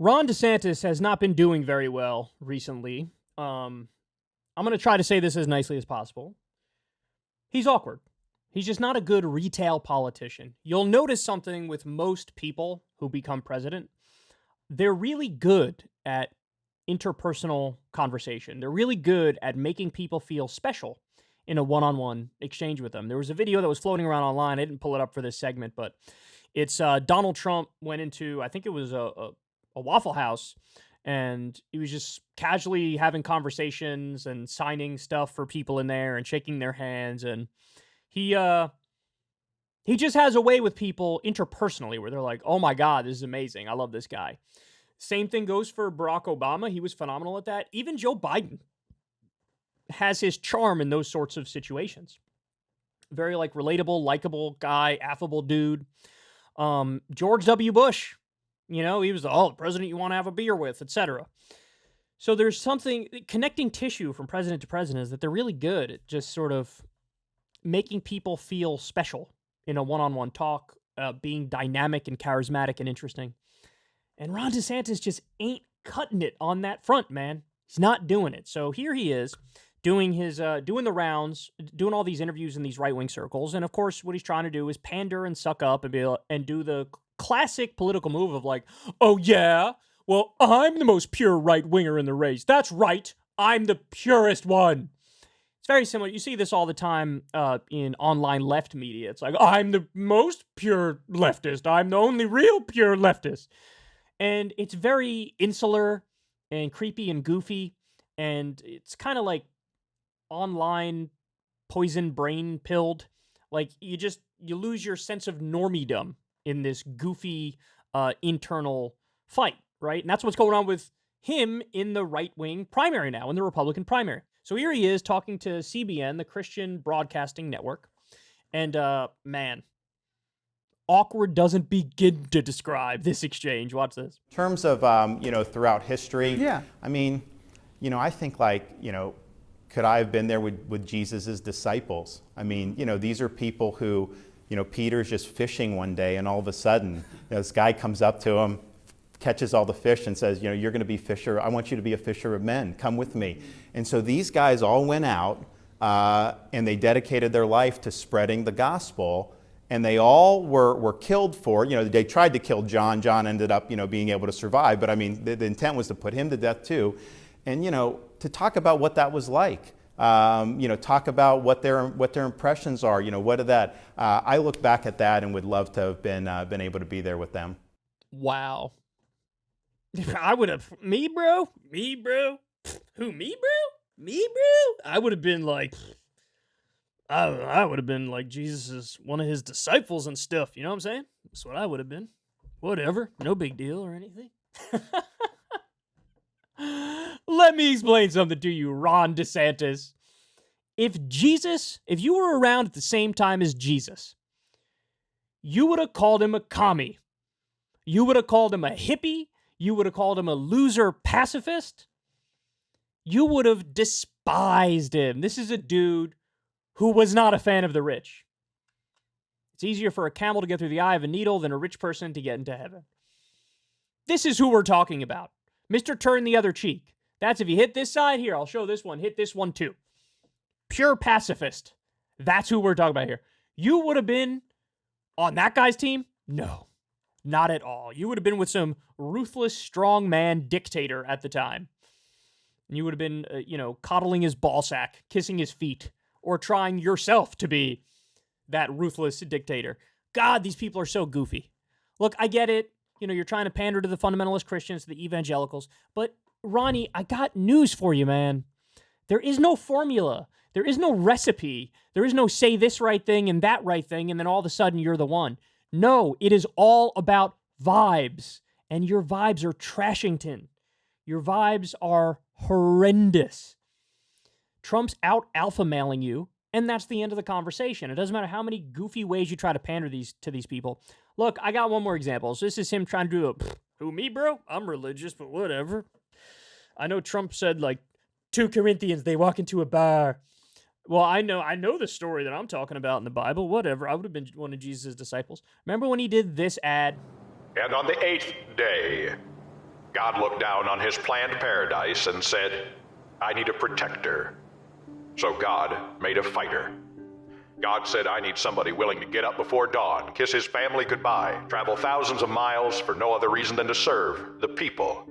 Ron DeSantis has not been doing very well recently. I'm going to try to say this as nicely as possible. He's awkward. He's just not a good retail politician. You'll notice something with most people who become president. They're really good at interpersonal conversation. They're really good at making people feel special in a one-on-one exchange with them. There was a video that was floating around online. I didn't pull it up for this segment, but it's Donald Trump went into, I think it was a Waffle House, and he was just casually having conversations and signing stuff for people in there and shaking their hands. And he just has a way with people interpersonally where they're like, oh my God, this is amazing. I love this guy. Same thing goes for Barack Obama. He was phenomenal at that. Even Joe Biden has his charm in those sorts of situations. Very like relatable, likable guy, affable dude. George W. Bush, he was the president you want to have a beer with, etc. So there's something, connecting tissue from president to president is that they're really good at just sort of making people feel special in a one-on-one talk, being dynamic and charismatic and interesting. And Ron DeSantis just ain't cutting it on that front, man. He's not doing it. So here he is doing his doing the rounds, doing all these interviews in these right-wing circles. And of course, what he's trying to do is pander and suck up and do the classic political move of like, oh yeah, well, I'm the most pure right-winger in the race. That's right. I'm the purest one. It's very similar. You see this all the time in online left media. It's like, I'm the most pure leftist. I'm the only real pure leftist. And it's very insular and creepy and goofy. And it's kind of like online poison brain pilled. Like you lose your sense of normiedom in this goofy internal fight, right? And that's what's going on with him in the right-wing primary now, in the Republican primary. So here he is talking to CBN, the Christian Broadcasting Network. And man, awkward doesn't begin to describe this exchange. Watch this. In terms of, throughout history, yeah. I mean, I think could I have been there with Jesus's disciples? I mean, these are people who, Peter's just fishing one day and all of a sudden this guy comes up to him, catches all the fish and says, you're going to be fisher. I want you to be a fisher of men. Come with me. And so these guys all went out and they dedicated their life to spreading the gospel. And they all were killed for, they tried to kill John. John ended up, being able to survive. But I mean, the intent was to put him to death too. And, to talk about what that was like. Talk about what their impressions are. What did that? I look back at that and would love to have been able to be there with them. Wow. I would have, me bro, who, me bro, I would have been like, I would have been like Jesus is one of his disciples and stuff. You know what I'm saying? That's what I would have been. Whatever, no big deal or anything. Let me explain something to you, Ron DeSantis. If you were around at the same time as Jesus, you would have called him a commie. You would have called him a hippie. You would have called him a loser pacifist. You would have despised him. This is a dude who was not a fan of the rich. It's easier for a camel to get through the eye of a needle than a rich person to get into heaven. This is who we're talking about. Mr. Turn the Other Cheek. That's if you hit this side, here, I'll show this one. Hit this one too. Pure pacifist. That's who we're talking about here. You would have been on that guy's team? No, not at all. You would have been with some ruthless strongman dictator at the time. And you would have been, coddling his ballsack, kissing his feet, or trying yourself to be that ruthless dictator. God, these people are so goofy. Look, I get it. You're trying to pander to the fundamentalist Christians, to the evangelicals. But, Ronnie, I got news for you, man. There is no formula. There is no recipe. There is no say this right thing and that right thing, and then all of a sudden you're the one. No, it is all about vibes. And your vibes are Trashington. Your vibes are horrendous. Trump's out alpha mailing you, and that's the end of the conversation. It doesn't matter how many goofy ways you try to pander to these people. Look, I got one more example. So this is him trying to do who, me, bro? I'm religious, but whatever. I know Trump said, 2 Corinthians, they walk into a bar. Well, I know the story that I'm talking about in the Bible. Whatever. I would have been one of Jesus' disciples. Remember when he did this ad? And on the 8th day, God looked down on his planned paradise and said, I need a protector. So God made a fighter. God said, I need somebody willing to get up before dawn, kiss his family goodbye, travel thousands of miles for no other reason than to serve the people,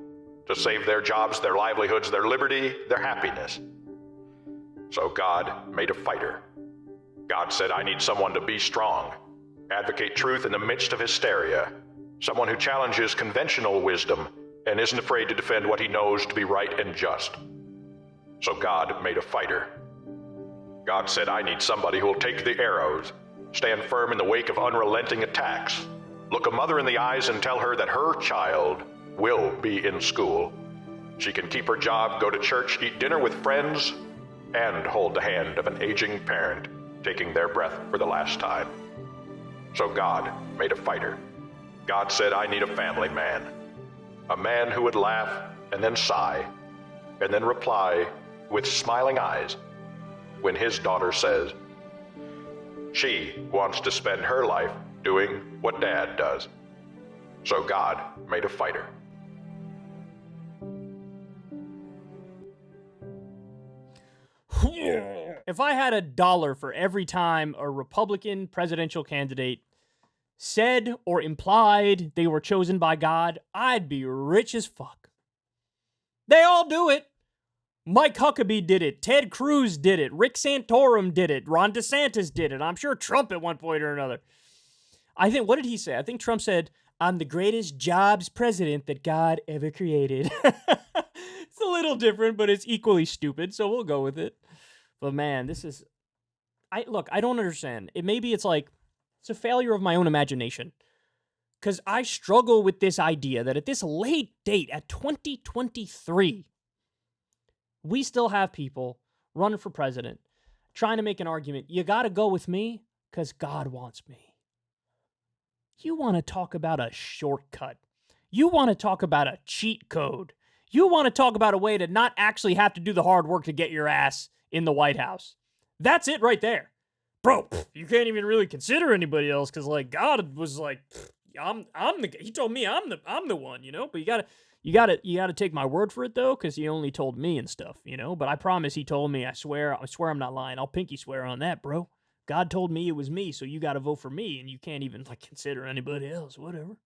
to save their jobs, their livelihoods, their liberty, their happiness. So God made a fighter. God said, I need someone to be strong, advocate truth in the midst of hysteria, someone who challenges conventional wisdom and isn't afraid to defend what he knows to be right and just. So God made a fighter. God said, I need somebody who will take the arrows, stand firm in the wake of unrelenting attacks, look a mother in the eyes and tell her that her child will be in school. She can keep her job, go to church, eat dinner with friends, and hold the hand of an aging parent taking their breath for the last time. So God made a fighter. God said, I need a family man. A man who would laugh and then sigh, and then reply with smiling eyes when his daughter says she wants to spend her life doing what Dad does. So God made a fighter. If I had $1 for every time a Republican presidential candidate said or implied they were chosen by God, I'd be rich as fuck. They all do it. Mike Huckabee did it. Ted Cruz did it. Rick Santorum did it. Ron DeSantis did it. I'm sure Trump at one point or another. What did he say? I think Trump said, I'm the greatest jobs president that God ever created. It's a little different, but it's equally stupid, so we'll go with it. But man, I don't understand. It's a failure of my own imagination. Because I struggle with this idea that at this late date, at 2023, we still have people running for president, trying to make an argument. You got to go with me because God wants me. You want to talk about a shortcut. You want to talk about a cheat code. You want to talk about a way to not actually have to do the hard work to get your ass in the White House. That's it right there. Bro, you can't even really consider anybody else because God was he told me I'm the one, but you gotta take my word for it though, because he only told me and stuff, but I promise he told me. I swear I'm not lying. I'll pinky swear on that, bro. God told me it was me, so you gotta vote for me, and you can't even consider anybody else, whatever.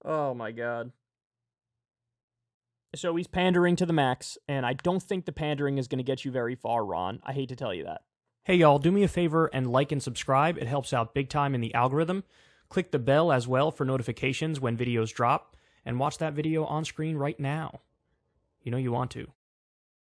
Oh my God. So he's pandering to the max, and I don't think the pandering is going to get you very far, Ron. I hate to tell you that. Hey, y'all, do me a favor and like and subscribe. It helps out big time in the algorithm. Click the bell as well for notifications when videos drop, and watch that video on screen right now. You know you want to.